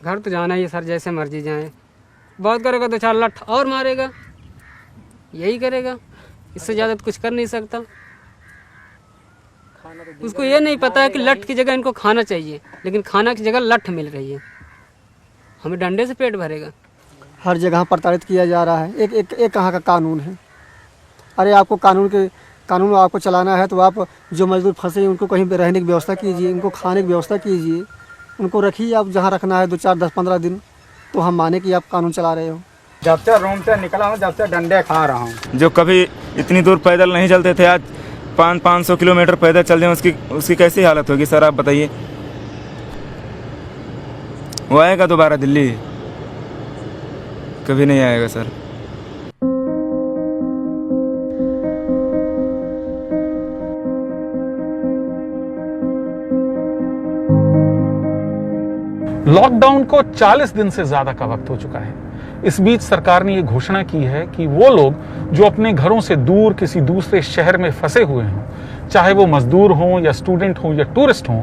घर तो जाना ही है सर, जैसे मर्जी जाए। बहुत करेगा तो 4 लठ और मारेगा, यही करेगा, इससे ज़्यादा तो कुछ कर नहीं सकता। उसको ये नहीं पता है कि लठ की जगह इनको खाना चाहिए, लेकिन खाना की जगह लठ मिल रही है। हमें डंडे से पेट भरेगा। हर जगह प्रताड़ित किया जा रहा है। एक कहाँ का कानून है? अरे आपको कानून आपको चलाना है तो आप जो मजदूर फंसे हैं उनको कहीं पे रहने की व्यवस्था कीजिए, उनको खाने की व्यवस्था कीजिए, उनको रखिए आप जहाँ रखना है 2, 4, 10, 15 दिन, तो हम माने कि आप कानून चला रहे हो। जब से रूम से निकला हूँ जब से डंडे खा रहा हूँ। जो कभी इतनी दूर पैदल नहीं चलते थे, आज 500 किलोमीटर पैदल चल जाए, उसकी कैसी हालत होगी सर, आप बताइए। वो आएगा दोबारा दिल्ली? कभी नहीं आएगा सर। लॉकडाउन को 40 दिन से ज्यादा का वक्त हो चुका है। इस बीच सरकार ने ये घोषणा की है कि वो लोग जो अपने घरों से दूर किसी दूसरे शहर में फंसे हुए हों, चाहे वो मजदूर हों या स्टूडेंट हों या टूरिस्ट हों,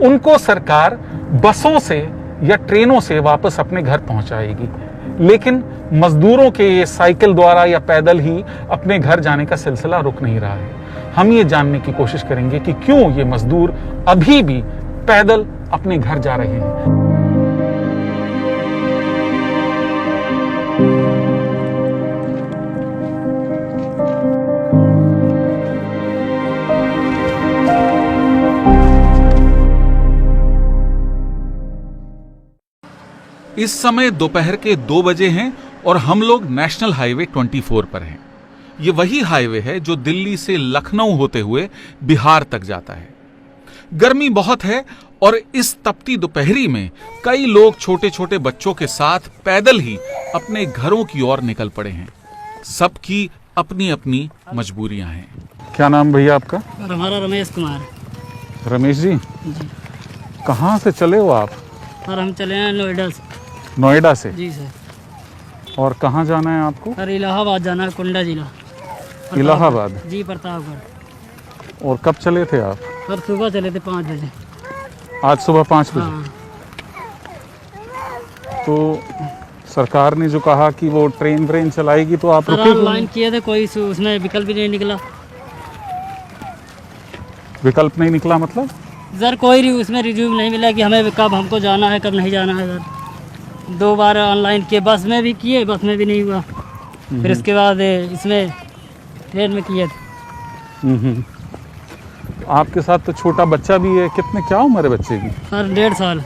उनको सरकार बसों से या ट्रेनों से वापस अपने घर पहुंचाएगी। लेकिन मजदूरों के ये साइकिल द्वारा या पैदल ही अपने घर जाने का सिलसिला रुक नहीं रहा है। हम ये जानने की कोशिश करेंगे कि क्यों ये मजदूर अभी भी पैदल अपने घर जा रहे हैं। इस समय दोपहर के 2 बजे हैं और हम लोग नेशनल हाईवे 24 पर हैं। ये वही हाईवे है जो दिल्ली से लखनऊ होते हुए बिहार तक जाता है। गर्मी बहुत है और इस तपती दोपहरी में कई लोग छोटे छोटे बच्चों के साथ पैदल ही अपने घरों की ओर निकल पड़े हैं। सबकी अपनी अपनी मजबूरियां हैं। क्या नाम भैया आपका? हमारा रमेश कुमार। रमेश जी, कहाँ से चले हो आप? सर हम चले हैं नोएडा से। नोएडा से? जी सर। और कहाँ जाना है आपको? सर इलाहाबाद जाना है, कुंडा जिला। इलाहाबाद? जी, प्रतापगढ़। और कब चले थे आप? सर सुबह चले थे 5 बजे। आज सुबह 5 बजे? हाँ। तो सरकार ने जो कहा कि वो ट्रेन चलाएगी तो आप रुके? ऑनलाइन किए थे, कोई उसमें विकल्प भी नहीं निकला। विकल्प नहीं निकला मतलब? सर कोई उसमें रिव्यू नहीं मिला कि हमें कब हमको जाना है कब नहीं जाना है। सर 2 बार ऑनलाइन किए, बस में भी किए, बस में भी नहीं हुआ। फिर उसके बाद इसमें ट्रेन में किए थे। आपके साथ तो छोटा बच्चा भी है। क्या उम्र है बच्चे की? सर 1.5 साल।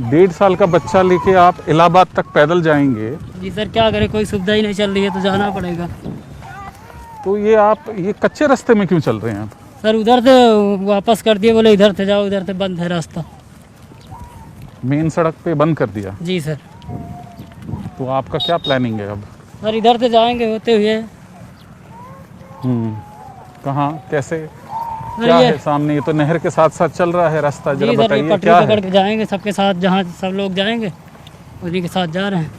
1.5 साल का बच्चा लेके आप इलाहाबाद तक पैदल जाएंगे? जी सर, क्या करें, कोई सुविधा ही नहीं चल रही है तो जाना पड़ेगा। तो ये कच्चे रास्ते में क्यों चल रहे हैं आप? सर उधर से वापस कर दिए, बोले इधर से जाओ, इधर से बंद है रास्ता। मेन सड़क पे बंद कर दिया? जी सर। तो आपका क्या प्लानिंग है अब? सर इधर से जाएंगे होते हुए। कहाँ, कैसे, क्या है सामने? ये तो नहर के साथ साथ चल रहा है रास्ता, जरा बताइए क्या पकड़ के जाएंगे सबके साथ, जहाँ सब लोग जाएंगे उन्हीं के साथ जा रहे हैं।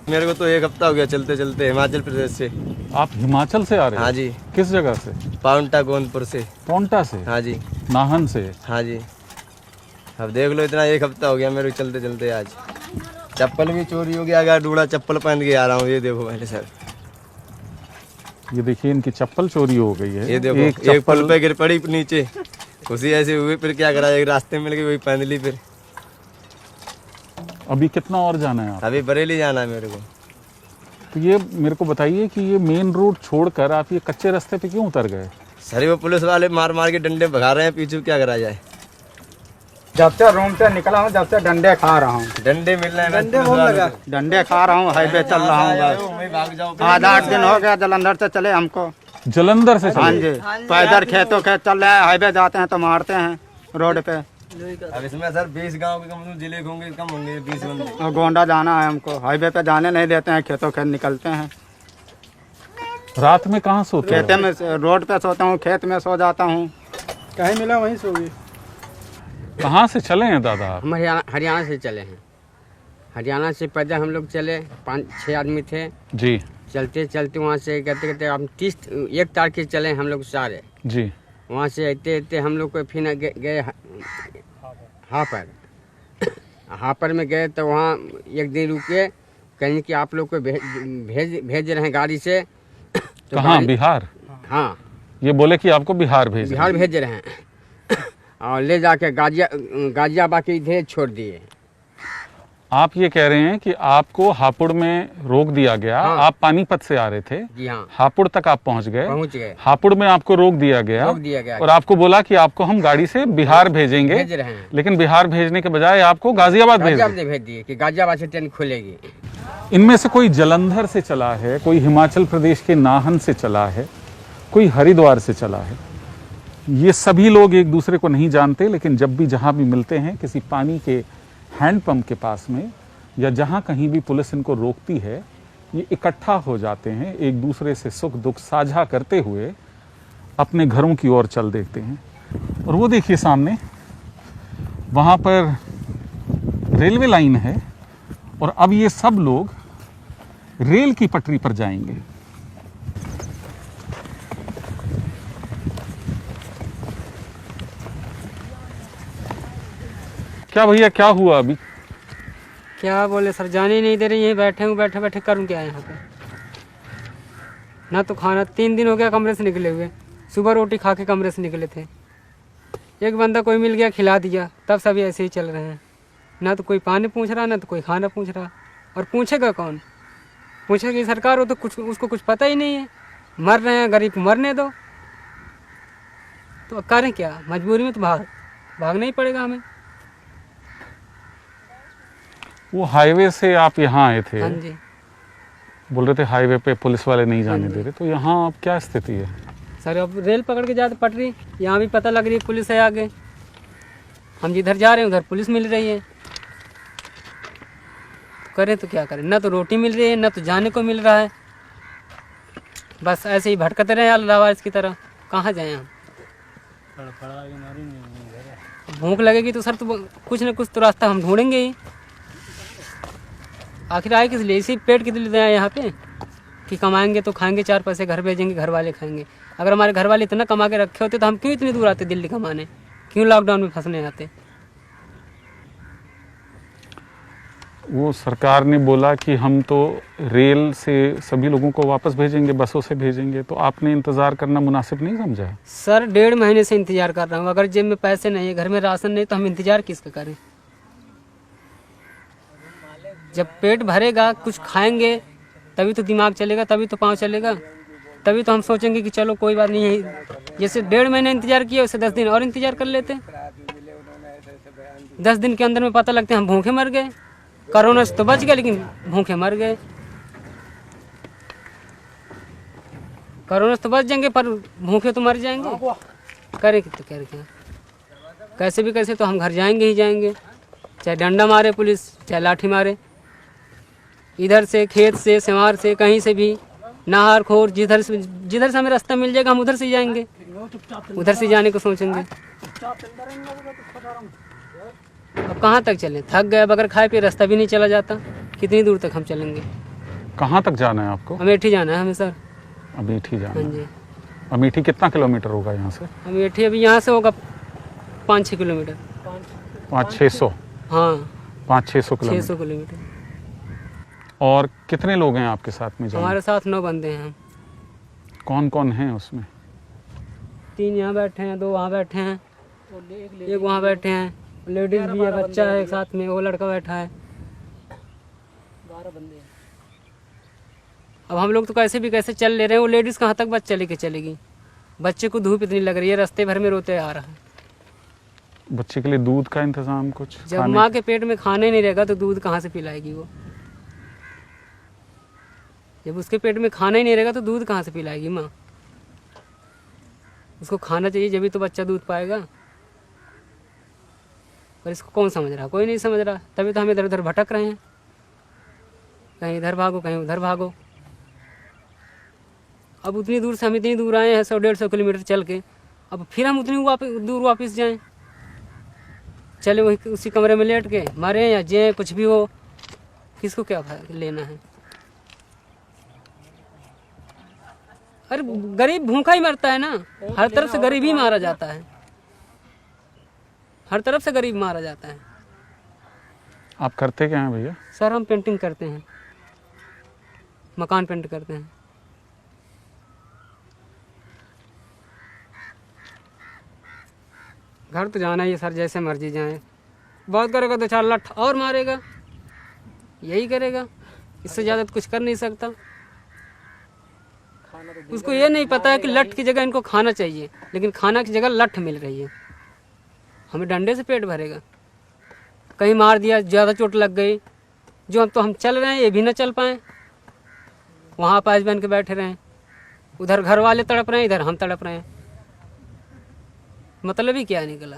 मेरे को तो 1 हफ्ता हो गया चलते चलते, हिमाचल प्रदेश से। आप हिमाचल से आ रहे हैं? हाँ जी। किस जगह से? पाउंटा गोंदपुर से। पाउंटा से? हाँ जी। नाहन से? हाँ जी। अब देख लो, इतना 1 हफ्ता हो गया मेरे को चलते चलते। आज चप्पल भी चोरी हो गया, अगर डूड़ा चप्पल पहन के आ रहा हूँ। ये देखो पहले सर, ये देखिए इनकी चप्पल चोरी हो गई है। ये देखो, एक पल पे गिर पड़ी नीचे, खुशी ऐसे हुई। फिर क्या करा, एक रास्ते मिल गई, वही पहन ली। फिर अभी कितना और जाना है आप? अभी बरेली जाना है मेरे को। तो ये मेरे को बताइए कि ये मेन रोड छोड़कर आप ये कच्चे रास्ते पे क्यों उतर गए? सर वो पुलिस वाले मार मार के डंडे भगा रहे हैं पीछे, क्या करा जाए। जब से रूम से निकला हूँ जब से डंडे खा रहा हूँ। डंडे मिल रहे हैं, डंडे खा रहा हूँ, हाईवे चल रहा हूँ। 8 दिन हो गया जलंधर से चले हमको। जलंधर से? हाँ जी, पैदल खेतों खेत चल रहे हैं, हाईवे जाते हैं तो मारते हैं रोड पे। अब इसमें सर 20 गांव के कम जिले होंगे, कम होंगे 20 बंदे। और गोंडा जाना है हमको, हाईवे पे जाने नहीं देते हैं, खेतों खेत निकलते हैं। रात में कहाँ सोते? खेते में, रोड पे सोता हूँ, खेत में सो जाता हूँ, कहीं मिला वहीं सो गई। कहाँ से चले हैं दादा आप? हम हरियाणा से चले हैं। हरियाणा से पैदल हम लोग चले, 5-6 आदमी थे जी। चलते चलते वहाँ से कहते हम 1 तारीख के चले हम लोग सारे जी। वहाँ से आते हम लोग को फिर गए हापर। हापर में गए तो वहाँ एक दिन रुके, कहीं कि आप लोग को भेज रहे हैं गाड़ी से। तो कहाँ? बिहार? हाँ, ये बोले कि आपको बिहार भेज रहे हैं और ले जाके गाजियाबाद के इधर छोड़ दिए। आप ये कह रहे हैं कि आपको हापुड़ में रोक दिया गया। हाँ। आप पानीपत से आ रहे थे। जी हाँ, हापुड़ तक आप पहुंच गए। हापुड़ में आपको रोक दिया गया और आपको बोला कि आपको हम गाड़ी से बिहार भेजेंगे, भेज रहे हैं। लेकिन बिहार भेजने के बजाय आपको गाजियाबाद भेज दिए कि गाजियाबाद से ट्रेन खुलेगी। इनमें से कोई जलंधर से चला है, कोई हिमाचल प्रदेश के नाहन से चला है, कोई हरिद्वार से चला है। ये सभी लोग एक दूसरे को नहीं जानते, लेकिन जब भी जहाँ भी मिलते हैं किसी पानी के हैंडपंप के पास में या जहाँ कहीं भी पुलिस इनको रोकती है, ये इकट्ठा हो जाते हैं, एक दूसरे से सुख दुख साझा करते हुए अपने घरों की ओर चल देते हैं। और वो देखिए सामने वहाँ पर रेलवे लाइन है और अब ये सब लोग रेल की पटरी पर जाएंगे। क्या भैया, क्या हुआ अभी? क्या बोले सर, जाने ही नहीं दे रही है। बैठे हूँ, बैठे बैठे करूँ क्या यहाँ पे? ना तो खाना, 3 दिन हो गया कमरे से निकले हुए। सुबह रोटी खा के कमरे से निकले थे। एक बंदा कोई मिल गया, खिला दिया, तब सभी ऐसे ही चल रहे हैं। ना तो कोई पानी पूछ रहा, ना तो कोई खाना पूछ रहा। और पूछेगा कौन? पूछेगी सरकार, हो तो कुछ उसको कुछ पता ही नहीं है। मर रहे हैं, गरीब मरने दो। तो करें क्या? मजबूरी में तो भागना ही पड़ेगा हमें। वो हाईवे से आप यहाँ आए थे? हाँ जी। बोल रहे थे हाईवे पे पुलिस वाले नहीं जाने दे रहे, तो यहाँ अब क्या स्थिति है? सर अब रेल पकड़ के जाते पटरी, यहाँ भी पता लग रही है पुलिस है आगे। हम जिधर जा रहे हैं उधर पुलिस मिल रही है। तो करें तो क्या करें? ना तो रोटी मिल रही है, ना तो जाने को मिल रहा है। बस ऐसे ही भटकते रहे अल्लाहवारिस की तरह। कहाँ जाएं हम? भूख लगेगी तो सर तो कुछ न कुछ तो रास्ता हम ढूंढेंगे ही। आखिर आए किस लिए? इसी पेट के लिए आए यहाँ पे कि कमाएंगे तो खाएंगे, 4 पैसे घर भेजेंगे, घर वाले खाएंगे। अगर हमारे घर वाले इतना कमा के रखे होते तो हम क्यों इतनी दूर आते दिल्ली कमाने? क्यों लॉकडाउन में फंसने आते? वो सरकार ने बोला कि हम तो रेल से सभी लोगों को वापस भेजेंगे, बसों से भेजेंगे, तो आपने इंतज़ार करना मुनासिब नहीं समझा? सर 1.5 महीने से इंतजार कर रहा हूँ। अगर जेब में पैसे नहीं है, घर में राशन नहीं, तो हम इंतजार किसका करें? जब पेट भरेगा, कुछ खाएंगे, तभी तो दिमाग चलेगा, तभी तो पाँव चलेगा, तभी तो हम सोचेंगे कि चलो कोई बात नहीं है। जैसे 1.5 महीने इंतजार किया, उससे 10 दिन और इंतजार कर लेते। 10 दिन के अंदर में पता लगते हम भूखे मर गए। कोरोना से तो बच गए, लेकिन भूखे मर गए। कोरोना से तो बच जाएंगे, पर भूखे तो मर जाएंगे। करें तो क्या? कैसे भी कैसे तो हम घर जाएंगे ही जाएंगे, चाहे डंडा मारे पुलिस, चाहे लाठी मारे। इधर से, खेत से, सिमार से, कहीं से भी, नाहर खोर, जिधर से हमें रास्ता मिल जाएगा हम उधर से जाएंगे, उधर से जाने को सोचेंगे। अब कहाँ तक चलें? थक गए। बगैर खाए पिए रास्ता भी नहीं चला जाता। कितनी दूर तक हम चलेंगे? कहाँ तक जाना है आपको? अमेठी जाना है हमें सर। अमेठी जाना? हाँ जी। अमेठी कितना किलोमीटर होगा यहाँ से? अमेठी अभी यहाँ से होगा 5-6 किलोमीटर। 500-600? हाँ, 500-600 किलोमीटर। 600 किलोमीटर। और कितने लोग हैं आपके साथ में जाने? हमारे साथ 9 बंदे हैं। कौन कौन हैं उसमें? 3 यहाँ बैठे हैं, 2 वहाँ बैठे हैं, एक वहाँ बैठे हैं, लेडीज भी है, बच्चा है एक साथ में, वो लड़का बैठा है। 12 बंदे हैं। अब हम लोग तो कैसे भी कैसे चल ले रहे हैं। वो लेडीज कहाँ तक बच्चा लेके चलेगी? बच्चे को धूप इतनी लग रही है, रास्ते भर में रोते आ रहा है। बच्चे के लिए दूध का इंतजाम कुछ? जब माँ के पेट में खाना ही नहीं रहेगा तो दूध कहाँ से पिलाएगी वो? जब उसके पेट में खाना ही नहीं रहेगा तो दूध कहाँ से पिलाएगी माँ? उसको खाना चाहिए, जब भी तो बच्चा दूध पाएगा। पर इसको कौन समझ रहा? कोई नहीं समझ रहा। तभी तो हम इधर उधर भटक रहे हैं, कहीं इधर भागो, कहीं उधर भागो। अब उतनी दूर से हम इतनी दूर आए हैं, 100-150 किलोमीटर चल के, अब फिर हम उतनी दूर वापस जाएं? चले वही उसी कमरे में लेट के मरें या जिए, कुछ भी हो, किसको क्या लेना है? अरे गरीब भूखा ही मरता है ना। हर तरफ से गरीब ही मारा जाता है, हर तरफ से गरीब मारा जाता है। आप करते क्या हैं भैया? सर हम पेंटिंग करते हैं, मकान पेंट करते हैं। घर तो जाना ही है सर, जैसे मर्जी जाए। बहुत करेगा तो 4 लाख और मारेगा, यही करेगा, इससे ज़्यादा तो कुछ कर नहीं सकता। उसको ये नहीं पता है कि लठ की जगह इनको खाना चाहिए, लेकिन खाना की जगह लठ मिल रही है। हमें डंडे से पेट भरेगा, कहीं मार दिया, ज़्यादा चोट लग गई, जो हम चल रहे हैं ये भी ना चल पाएँ, वहाँ पास बन के बैठे रहें। उधर घर वाले तड़प रहे हैं, इधर हम तड़प रहे हैं। मतलब ही क्या निकला?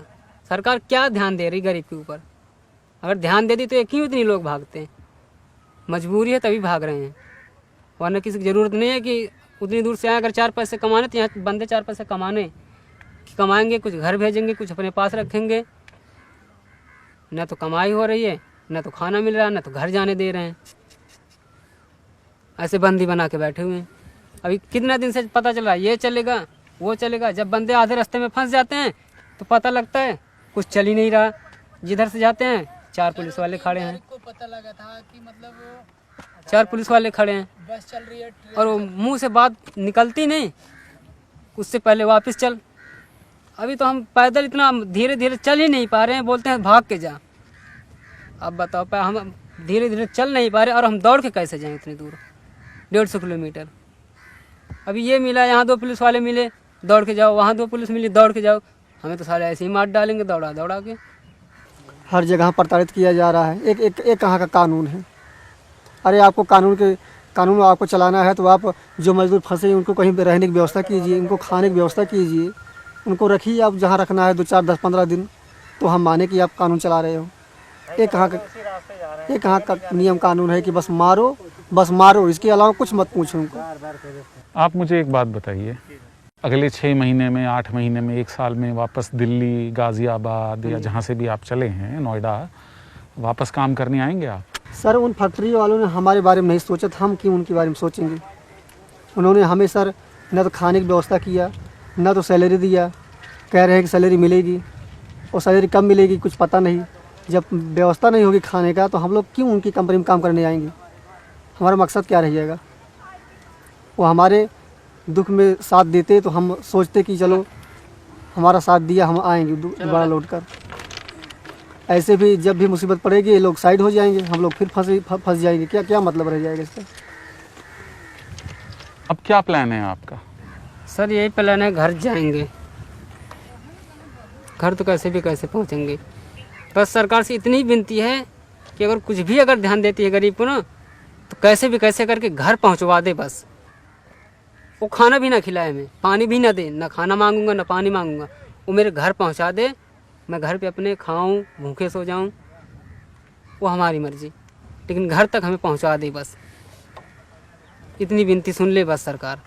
सरकार क्या ध्यान दे रही गरीब के ऊपर? अगर ध्यान दे दी तो क्यों इतनी लोग भागते हैं? मजबूरी है तभी भाग रहे हैं, वरना किसी की ज़रूरत नहीं है कि उतनी दूर से आए। अगर 4 पैसे कमाने तो यहाँ बंदे 4 पैसे कमाएंगे, कुछ घर भेजेंगे, कुछ अपने पास रखेंगे। न तो कमाई हो रही है, न तो खाना मिल रहा है, न तो घर जाने दे रहे हैं। ऐसे बंदी बना के बैठे हुए हैं। अभी कितना दिन से पता चल रहा है ये चलेगा वो चलेगा। जब बंदे आधे रास्ते में फंस जाते हैं तो पता लगता है कुछ चल ही नहीं रहा। जिधर से जाते हैं 4 पुलिस वाले खड़े हैं, पता लगा था कि मतलब 4 पुलिस वाले खड़े हैं बस चल रही है और वो मुंह से बात निकलती नहीं, उससे पहले वापस चल। अभी तो हम पैदल इतना धीरे धीरे चल ही नहीं पा रहे हैं, बोलते हैं भाग के जा। अब बताओ, हम धीरे धीरे चल नहीं पा रहे और हम दौड़ के कैसे जाएं इतनी दूर, 150 किलोमीटर। अभी ये मिला, यहाँ 2 पुलिस वाले मिले, दौड़ के जाओ, वहाँ 2 पुलिस मिली, दौड़ के जाओ। हमें तो सारे ऐसे ही मार डालेंगे दौड़ा दौड़ा के। हर जगह प्रताड़ित किया जा रहा है। एक कहाँ का कानून है? अरे आपको कानून आपको चलाना है तो आप जो मजदूर फंसे हैं उनको कहीं पे रहने की व्यवस्था कीजिए, उनको खाने की व्यवस्था कीजिए, उनको रखिए आप जहाँ रखना है 2, 4, 10, 15 दिन, तो हम माने कि आप कानून चला रहे हो। ये कहाँ का नियम कानून है कि बस मारो, इसके अलावा कुछ मत पूछो उनको। आप मुझे एक बात बताइए, अगले 6 महीने में, 8 महीने में, 1 साल में वापस दिल्ली, गाज़ियाबाद या जहाँ से भी आप चले हैं, नोएडा, वापस काम करने आएंगे आप? सर उन फैक्ट्री वालों ने हमारे बारे में नहीं सोचा था, हम क्यों उनके बारे में सोचेंगे? उन्होंने हमें सर न तो खाने की व्यवस्था किया, न तो सैलरी दिया। कह रहे हैं कि सैलरी मिलेगी, और सैलरी कब मिलेगी कुछ पता नहीं। जब व्यवस्था नहीं होगी खाने का तो हम लोग क्यों उनकी कंपनी में काम करने आएंगे? हमारा मकसद क्या रह जाएगा? वो हमारे दुख में साथ देते तो हम सोचते कि चलो हमारा साथ दिया, हम आएंगे दोबारा लौट कर। ऐसे भी जब भी मुसीबत पड़ेगी ये लोग साइड हो जाएंगे, हम लोग फिर फंस जाएंगे। क्या मतलब रह जाएगा इसका? अब क्या प्लान है आपका? सर यही प्लान है, घर जाएंगे। घर तो कैसे भी कैसे पहुंचेंगे। बस सरकार से इतनी विनती है कि अगर कुछ भी अगर ध्यान देती है गरीब को ना, तो कैसे भी कैसे करके घर पहुंचवा दे। बस वो खाना भी ना खिलाए, हमें पानी भी ना दे, ना खाना मांगूंगा ना पानी मांगूंगा, वो मेरे घर पहुंचा दे, मैं घर पे अपने खाऊं, भूखे सो जाऊं, वो हमारी मर्जी, लेकिन घर तक हमें पहुंचा दे। बस इतनी विनती सुन ले बस सरकार।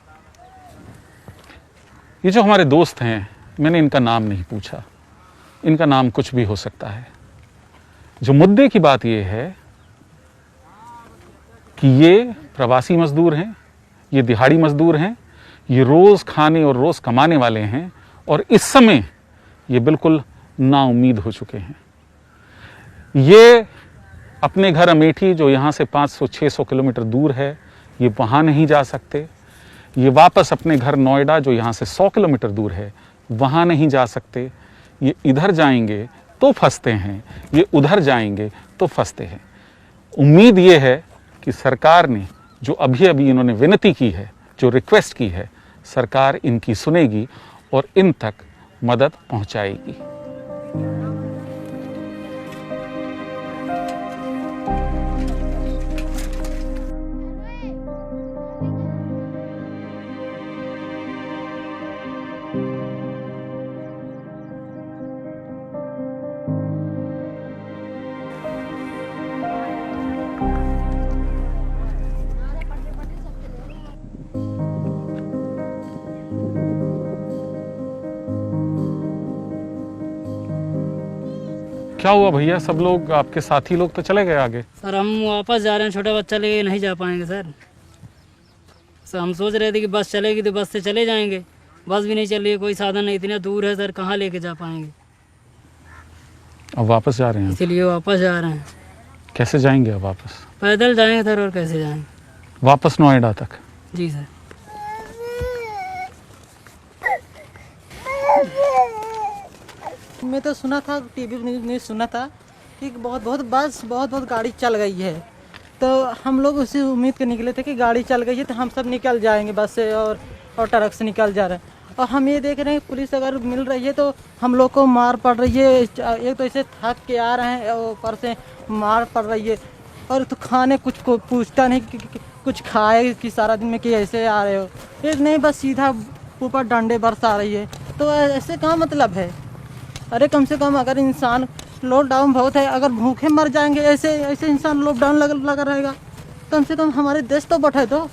ये जो हमारे दोस्त हैं, मैंने इनका नाम नहीं पूछा, इनका नाम कुछ भी हो सकता है। जो मुद्दे की बात ये है कि ये प्रवासी मजदूर हैं, ये दिहाड़ी मजदूर हैं, ये रोज़ खाने और रोज़ कमाने वाले हैं, और इस समय ये बिल्कुल नाउम्मीद हो चुके हैं। ये अपने घर अमेठी, जो यहाँ से 500-600 किलोमीटर दूर है, ये वहाँ नहीं जा सकते। ये वापस अपने घर नोएडा, जो यहाँ से 100 किलोमीटर दूर है, वहाँ नहीं जा सकते। ये इधर जाएंगे तो फंसते हैं, ये उधर जाएंगे तो फंसते हैं। उम्मीद ये है कि सरकार ने जो अभी अभी इन्होंने विनती की है, जो रिक्वेस्ट की है, सरकार इनकी सुनेगी और इन तक मदद पहुंचाएगी। क्या हुआ भैया, सब लोग आपके साथी लोग तो चले गए आगे? सर हम वापस जा रहे हैं, छोटा बच्चा लेके नहीं जा पाएंगे सर। हम सोच रहे थे कि बस चलेगी तो बस से चले जाएंगे, बस भी नहीं चल रही है, कोई साधन नहीं, इतना दूर है सर, कहाँ लेके जा पाएंगे। अब वापस जा रहे हैं? इसीलिए वापस जा रहे हैं। कैसे जाएंगे अब वापस? पैदल जाएंगे सर, और कैसे जाएंगे? वापस नोएडा तक? जी सर। मैं तो सुना था, टीवी न्यूज़ सुना था कि बहुत गाड़ी चल गई है, तो हम लोग उसी उम्मीद के निकले थे कि गाड़ी चल गई है तो हम सब निकल जाएंगे बस से और ट्रक से निकल जा रहे हैं। और हम ये देख रहे हैं पुलिस अगर मिल रही है तो हम लोग को मार पड़ रही है। एक तो ऐसे थक के आ रहे हैं, ऊपर से मार पड़ रही है, और तो खाने कुछ को पूछता नहीं कि कुछ खाए कि सारा दिन में कि ऐसे आ रहे हो, एक नहीं बस सीधा ऊपर डंडे बरसा रही है। तो ऐसे कहाँ मतलब है? अरे कम से कम अगर इंसान, लॉकडाउन बहुत है, अगर भूखे मर जाएंगे ऐसे इंसान लॉकडाउन लगा रहेगा, कम से कम हमारे देश तो बैठे दो।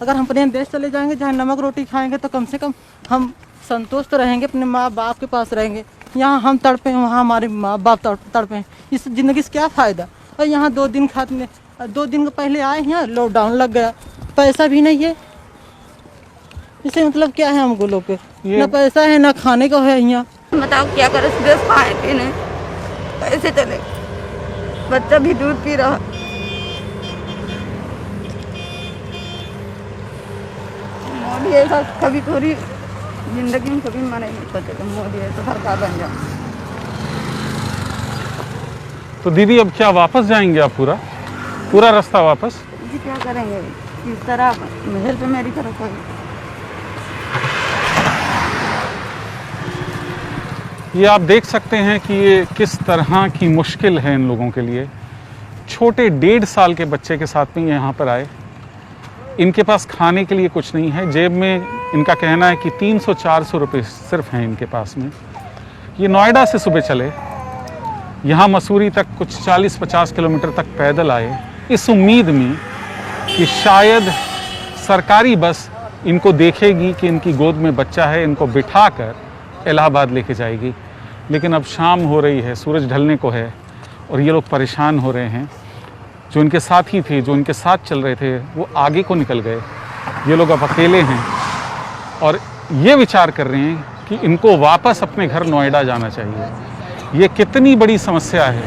अगर हम अपने देश चले जाएंगे जहाँ नमक रोटी खाएंगे तो कम से कम हम संतुष्ट रहेंगे, अपने माँ बाप के पास रहेंगे। यहाँ हम तड़पे, वहाँ हमारे माँ बाप तड़पे, इस ज़िंदगी से क्या फ़ायदा? और यहाँ 2 दिन खाते, 2 दिन पहले आए यहाँ लॉकडाउन लग गया, पैसा भी नहीं है। इससे मतलब क्या है हमको लोग के, ना पैसा है ना खाने को है यहाँ। बताओ क्या करे, देश खाए पीने कैसे चले? बच्चा भी दूध पी रहा। मोदी ऐसा कभी पूरी जिंदगी में कभी मना नहीं सोचे तो मोदी ऐसा सरकार बन जाए। तो दीदी अब क्या वापस जाएंगे आप? पूरा रास्ता वापस? जी क्या करेंगे इस तरह, हेल्प मेरी तरफ कोई। ये आप देख सकते हैं कि ये किस तरह की मुश्किल है इन लोगों के लिए। छोटे 1.5 साल के बच्चे के साथ में यहाँ पर आए, इनके पास खाने के लिए कुछ नहीं है, जेब में इनका कहना है कि 300-400 रुपये सिर्फ हैं इनके पास में। ये नोएडा से सुबह चले, यहाँ मसूरी तक कुछ 40-50 किलोमीटर तक पैदल आए, इस उम्मीद में कि शायद सरकारी बस इनको देखेगी कि इनकी गोद में बच्चा है, इनको बिठाकर इलाहाबाद लेके जाएगी। लेकिन अब शाम हो रही है, सूरज ढलने को है और ये लोग परेशान हो रहे हैं। जो इनके साथी थे, जो इनके साथ चल रहे थे, वो आगे को निकल गए। ये लोग अब अकेले हैं और ये विचार कर रहे हैं कि इनको वापस अपने घर नोएडा जाना चाहिए। ये कितनी बड़ी समस्या है।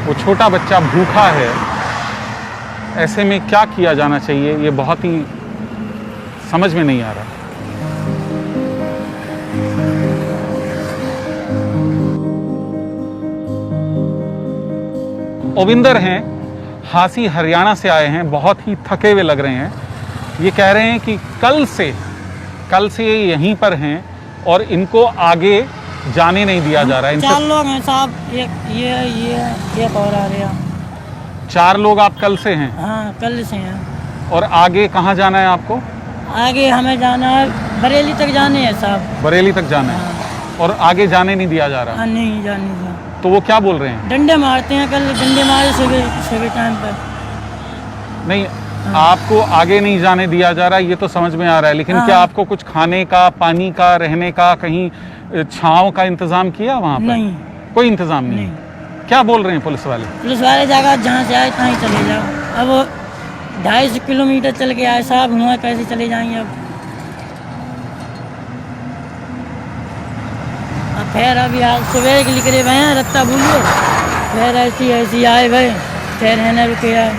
वो छोटा बच्चा भूखा है, ऐसे में क्या किया जाना चाहिए ये बहुत ही समझ में नहीं आ रहा। ओविंदर हैं, हासी हरियाणा से आए हैं, बहुत ही थके हुए लग रहे हैं। ये कह रहे हैं कि कल से यहीं पर हैं और इनको आगे जाने नहीं दिया जा रहा है। 4 लोग हैं साहब, एक और आ रहा। 4 लोग आप कल से हैं? हाँ कल से हैं। और आगे कहाँ जाना है आपको? आगे हमें जाना है, बरेली तक जाने है साहब। बरेली तक जाना है। और आगे जाने नहीं दिया जा रहा? हाँ नहीं जाने दिया। तो वो क्या बोल रहे हैं? डंडे मारते हैं, कल डंडे मारे सुबह टाइम पर। नहीं, आपको आगे नहीं जाने दिया जा रहा है ये तो समझ में आ रहा है, लेकिन क्या आपको कुछ खाने का, पानी का, रहने का, कहीं छांव का इंतजाम किया वहाँ पर? नहीं, कोई इंतजाम नहीं। क्या बोल रहे हैं पुलिस वाले? पुलिस वाले जगह जहाँ से आए तहाँ ही चले जाओ। अब 250 किलोमीटर चल के आए साहब, वहाँ कैसे चले जाएंगे अब फिर अभी आज सुबह के निकले हुए हैं, रत्ता बोलिए, फिर ऐसी आए भाई, फिर रहने रुके आए।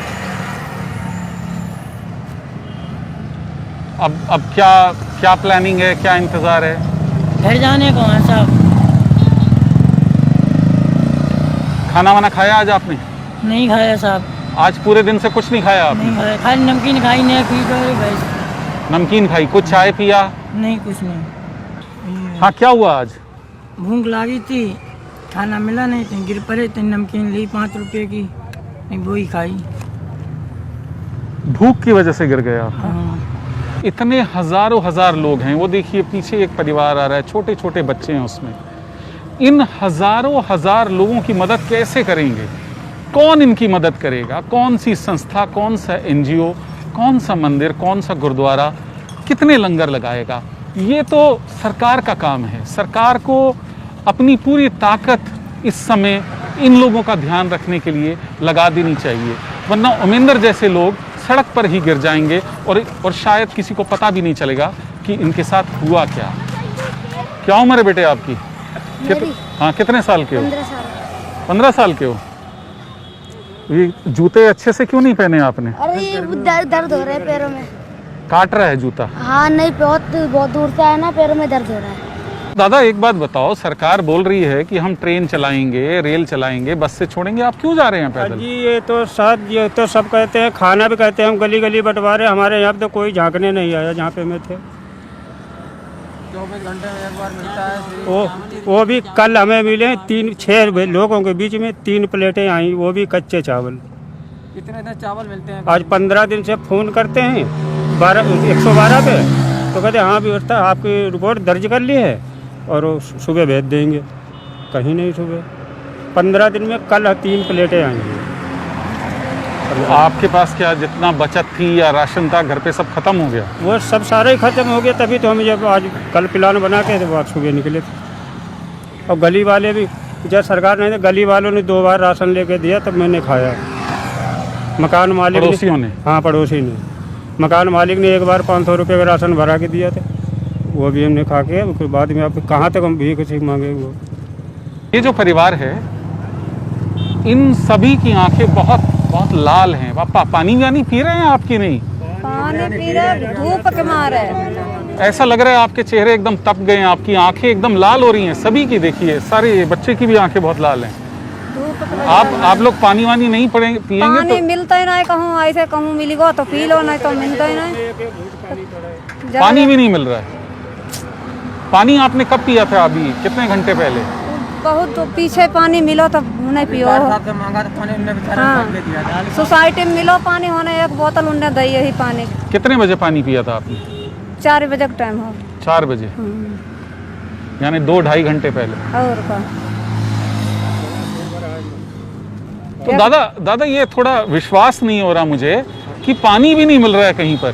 अब क्या प्लानिंग है, क्या इंतज़ार है? फिर जाने को है साहब। खाना वाना खाया आज आपने? नहीं खाया साहब। आज पूरे दिन से कुछ नहीं खाया आपने? नहीं खाया, खाली नमकीन खाई, नहीं पी गए भाई। नमकीन खाई, कुछ चाय पिया? नहीं कुछ नहीं। हाँ क्या हुआ आज? भूख लगी थी, खाना मिला नहीं तो गिर पड़े थे, नमकीन ली 5 रुपए की, वो ही खाई। भूख की वजह से गिर गया? हाँ। इतने हजार लोग हैं, वो देखिए पीछे एक परिवार आ रहा है, छोटे छोटे बच्चे हैं उसमें। इन हजार लोगों की मदद कैसे करेंगे? कौन इनकी मदद करेगा? कौन सी संस्था, कौन सा NGO, कौन सा मंदिर, कौन सा गुरुद्वारा, कितने लंगर लगाएगा? ये तो सरकार का काम है। सरकार को अपनी पूरी ताकत इस समय इन लोगों का ध्यान रखने के लिए लगा देनी चाहिए, वरना उमेंद्र जैसे लोग सड़क पर ही गिर जाएंगे और शायद किसी को पता भी नहीं चलेगा कि इनके साथ हुआ क्या। क्या उम्र है बेटे आपकी? हाँ कितने साल के हो? 15 साल। 15 साल के हो? ये जूते अच्छे से क्यों नहीं पहने आपने? अरे ये दर्द हो रहा है पैरों में। काट रहा है जूता? हाँ नहीं, बहुत दूर से आया ना, पैरों में दर्द हो रहा है। दादा एक बात बताओ, सरकार बोल रही है कि हम ट्रेन चलाएंगे, रेल चलाएंगे, बस से छोड़ेंगे, आप क्यों जा रहे हैं पैदल? जी ये तो सब कहते हैं, खाना भी कहते हैं, हम गली गली बंटवारे, हमारे यहाँ पे तो कोई झांकने नहीं आया जहाँ पे मैं थे। 24 घंटे में एक बार मिलता है। वो भी कल हमें मिले 6 लोगों के बीच में 3 प्लेटें आई, वो भी कच्चे चावल। कितने दिन चावल मिलते हैं? आज 15 दिन से फ़ोन करते हैं 112 पे, तो कहते हाँ व्यवस्था आपकी रिपोर्ट दर्ज कर ली है और सुबह भेज देंगे। कहीं नहीं सुबह। 15 दिन में कल 3 प्लेटें आई हैं। तो आपके पास क्या जितना बचत थी या राशन था घर पे सब खत्म हो गया? वो सब सारा ही खत्म हो गया, तभी तो हम जब आज कल प्लान बना के तो आज सुबह निकले थे। और गली वाले भी, जब सरकार ने, गली वालों ने 2 बार राशन लेके दिया तब मैंने खाया। मकान मालिक पड़ोसियों ने? हाँ पड़ोसी ने। मकान मालिक ने 1 बार 500 रुपये का राशन भरा के दिया था, वो भी हमने खा के। उसके बाद में आप कहाँ तक हम भीख से मांगे। वो ये जो परिवार है, इन सभी की आंखें बहुत बहुत लाल हैं। पापा पानी वानी पी रहे हैं आपकी? नहीं पानी पी रहे, धूप के मारे। ऐसा लग रहा है आपके चेहरे एकदम तप गए हैं, आपकी आंखें एकदम लाल हो रही हैं। सभी की देखिए, सारे बच्चे की भी आंखें बहुत लाल हैं। आप लोग पानी वानी नहीं पिएंगे? पानी तो मिलता ही नहीं, कहूँ ऐसे कहूँ मिलेगा तो पी लो, नहीं तो मिलता ही नहीं। पानी भी नहीं मिल रहा है। पानी आपने कब पिया था? अभी कितने घंटे पहले? बहुत तो पीछे पानी मिलो तो नहीं पियो। हाँ सोसाइटी में मिलो पानी, होने 1 बोतल उन्ने दी यही पानी। कितने बजे पानी पिया था आपने? 4 बजे का टाइम हो। 4 बजे, यानी 2-2.5 घंटे पहले। और का तो दादा ये थोड़ा विश्वास नहीं हो रहा मुझे कि पानी भी नहीं मिल रहा है कहीं पर।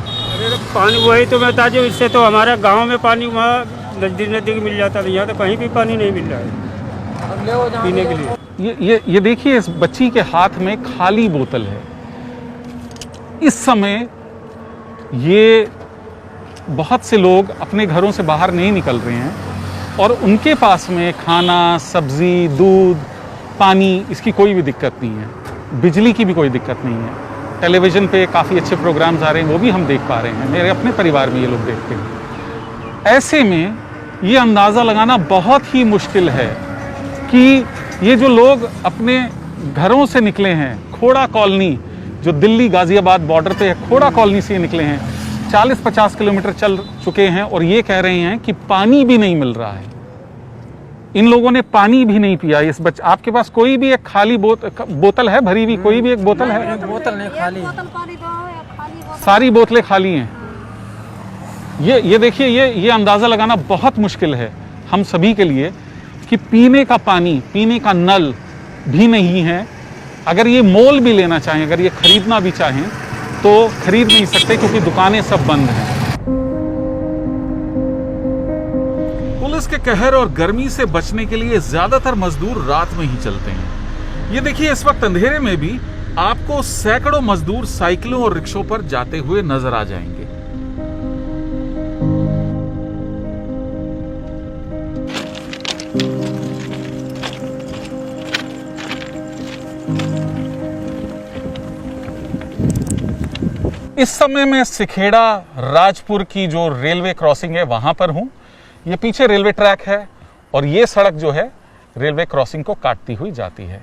पानी वही तो मैं ताजो, इससे तो हमारे गांव में पानी वहाँ नज़दीक मिल जाता था, यहाँ तो कहीं भी पानी नहीं मिल रहा है पीने के लिए। ये देखिए, इस बच्ची के हाथ में खाली बोतल है। इस समय ये बहुत से लोग अपने घरों से बाहर नहीं निकल रहे हैं और उनके पास में खाना, सब्जी, दूध, पानी, इसकी कोई भी दिक्कत नहीं है। बिजली की भी कोई दिक्कत नहीं है। टेलीविज़न पे काफ़ी अच्छे प्रोग्राम्स आ रहे हैं, वो भी हम देख पा रहे हैं। मेरे अपने परिवार में ये लोग देखते हैं। ऐसे में ये अंदाज़ा लगाना बहुत ही मुश्किल है कि ये जो लोग अपने घरों से निकले हैं, खोड़ा कॉलोनी जो दिल्ली गाज़ियाबाद बॉर्डर पे है, खोड़ा कॉलोनी से निकले हैं, 40-50 किलोमीटर चल चुके हैं और ये कह रहे हैं कि पानी भी नहीं मिल रहा है। इन लोगों ने पानी भी नहीं पिया। इस बच्चे, आपके पास कोई भी एक खाली बोतल है भरी हुई? कोई भी एक बोतल है? बोतल नहीं, खाली। सारी बोतलें खाली हैं। ये देखिए, ये अंदाज़ा लगाना बहुत मुश्किल है हम सभी के लिए कि पीने का पानी, पीने का नल भी नहीं है। अगर ये मोल भी लेना चाहें, अगर ये खरीदना भी चाहें तो खरीद नहीं सकते क्योंकि दुकानें सब बंद हैं। पुलिस के कहर और गर्मी से बचने के लिए ज्यादातर मजदूर रात में ही चलते हैं। ये देखिए, इस वक्त अंधेरे में भी आपको सैकड़ों मजदूर साइकिलों और रिक्शों पर जाते हुए नजर आ जाएंगे। इस समय मैं सिखेड़ा राजपुर की जो रेलवे क्रॉसिंग है वहां पर हूं। ये पीछे रेलवे ट्रैक है और ये सड़क जो है रेलवे क्रॉसिंग को काटती हुई जाती है।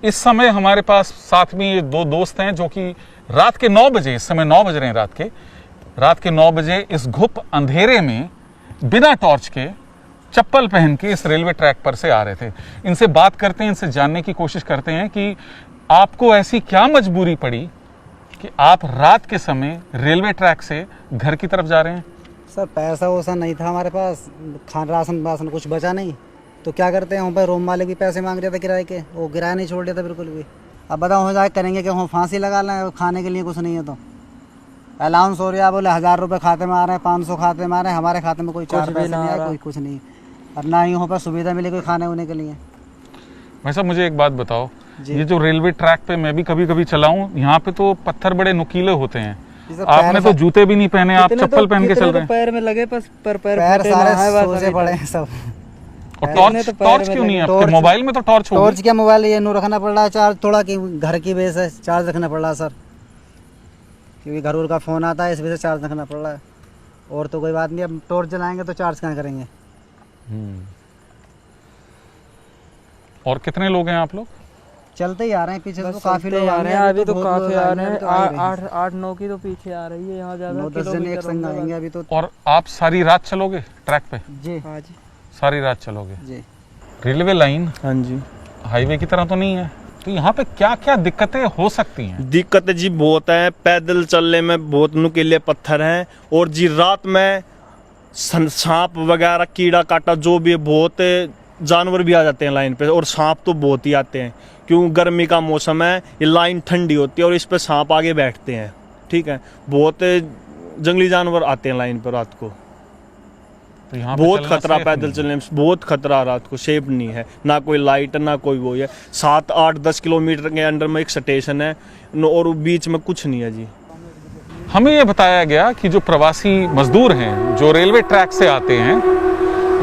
इस समय हमारे पास साथ में ये 2 दोस्त हैं जो कि रात के 9 बजे, इस समय 9 बज रहे हैं रात के 9 बजे इस घुप अंधेरे में बिना टॉर्च के, चप्पल पहन के इस रेलवे ट्रैक पर से आ रहे थे। इनसे बात करते हैं, इनसे जानने की कोशिश करते हैं कि आपको ऐसी क्या मजबूरी पड़ी कि आप रात के समय रेलवे ट्रैक से घर की तरफ जा रहे हैं? सर पैसा वैसा नहीं था हमारे पास, राशन वासन कुछ बचा नहीं, तो क्या करते हैं, वहाँ पर रूम वाले भी पैसे मांग रहे थे किराए के, वो किराया नहीं छोड़ रहे थे बिल्कुल भी। अब बताओ हो जाए करेंगे कि वहाँ फांसी लगा लें, खाने के लिए कुछ नहीं है तो अलाउंस हो रहा है, बोले 1000 रुपये खाते में आ रहे हैं, 500 खाते में आ रहे हैं, हमारे खाते में कोई 4 पैसे नहीं आया, कोई कुछ नहीं, और ना ही वहाँ पर सुविधा मिली कोई खाने होने के लिए। भाई साहब मुझे एक बात बताओ, ये जो रेलवे ट्रैक पे मैं भी कभी कभी चला हूँ, यहाँ पे तो पत्थर बड़े नुकीले होते हैं। आपने तो जूते भी नहीं पहने, आप चप्पल पहन के चल रहे हैं। पैर में लगे, पैर सारे सोजे पड़े हैं सब। टॉर्च टॉर्च क्यों नहीं है आपके मोबाइल में? तो टॉर्च होगी। टॉर्च क्या, मोबाइल ये नो रखना पड़ रहा है चार्ज, थोड़ा कि घर की वजह से चार्ज रखना पड़ रहा है सर, क्योंकि घर का फ़ोन आता है, इस वजह से चार्ज रखना पड़ रहा है। और तो कोई बात नहीं, अब टॉर्च जलाएंगे तो चार्ज कहाँ करेंगे। और कितने लोग हैं आप लोग? चलते ही आ रहे हैं पीछे तो काफ़ी लोग आ रहे हैं, अभी तो काफ़ी आ रहे हैं, हैं, 8-9 की तो पीछे आ रही है, यहाँ ज़्यादा 9-10 जन एक संग आएंगे अभी तो। और आप सारी रात चलोगे ट्रैक पे? जी हाँ जी, सारी रात चलोगे जी। रेलवे लाइन हाँ जी, हाईवे की तरह तो नहीं है, तो यहाँ पे क्या क्या दिक्कतें हो सकती हैं? दिक्कतें जी बहुत है, पैदल चलने में बहुत नुकीले पत्थर हैं, और जी रात में सांप वगैरह कीड़ा काटा जो भी है, बहुत जानवर भी आ जाते हैं लाइन पे, और सांप तो बहुत ही आते हैं, क्यों गर्मी का मौसम है, ये लाइन ठंडी होती है और इस पे सांप आगे बैठते हैं, ठीक है, बहुत जंगली जानवर आते हैं लाइन पर रात को। तो यहाँ पे बहुत चलना खतरा, safe पैदल नहीं है। चलने में बहुत खतरा, रात को सेफ नहीं है, ना कोई लाइट ना कोई वो है। 7-8-10 किलोमीटर के अंडर में एक स्टेशन है और बीच में कुछ नहीं है जी। हमें ये बताया गया कि जो प्रवासी मजदूर हैं जो रेलवे ट्रैक से आते हैं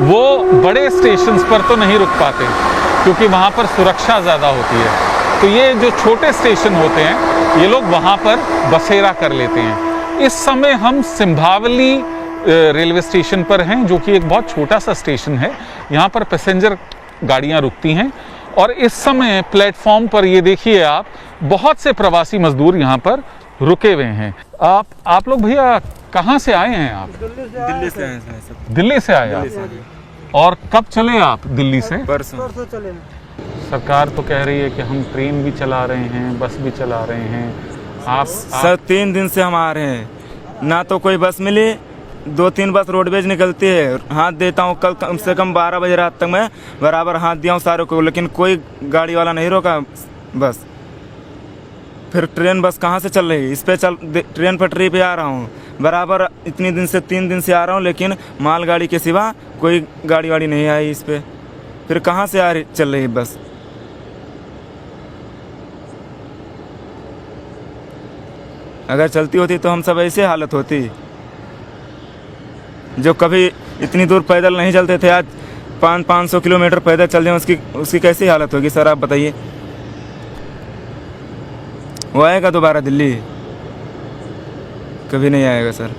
वो बड़े स्टेशंस पर तो नहीं रुक पाते क्योंकि वहाँ पर सुरक्षा ज़्यादा होती है, तो ये जो छोटे स्टेशन होते हैं ये लोग वहाँ पर बसेरा कर लेते हैं। इस समय हम सिंभावली रेलवे स्टेशन पर हैं, जो कि एक बहुत छोटा सा स्टेशन है। यहाँ पर पैसेंजर गाड़ियाँ रुकती हैं और इस समय प्लेटफॉर्म पर ये देखिए आप, बहुत से प्रवासी मजदूर यहाँ पर रुके हुए हैं। आप लोग भैया कहाँ से आए हैं आप? दिल्ली से आए हैं सब। दिल्ली से आए आप? और कब चले आप दिल्ली से? परसों चले। सरकार तो कह रही है कि हम ट्रेन भी चला रहे हैं, बस भी चला रहे हैं। आप सर 3 दिन से हम आ रहे हैं, ना तो कोई बस मिली, 2-3 बस रोडवेज निकलती है। हाथ देता हूँ, कल कम से कम 12 बजे रात तक मैं बराबर हाथ दिया हूँ सारों को, लेकिन कोई गाड़ी वाला नहीं रोका बस। फिर ट्रेन बस कहाँ से चल रही है? इस पे ट्रेन पटरी पे आ रहा हूँ बराबर, इतनी दिन से 3 दिन से आ रहा हूँ, लेकिन मालगाड़ी के सिवा कोई गाड़ी वाड़ी नहीं आई इस पे। फिर कहाँ से चल रही है बस? अगर चलती होती तो हम सब ऐसे हालत होती। जो कभी इतनी दूर पैदल नहीं चलते थे, आज 500 किलोमीटर पैदल चल जाए, उसकी कैसी हालत होगी सर, आप बताइए। वो आएगा दोबारा दिल्ली? कभी नहीं आएगा सर।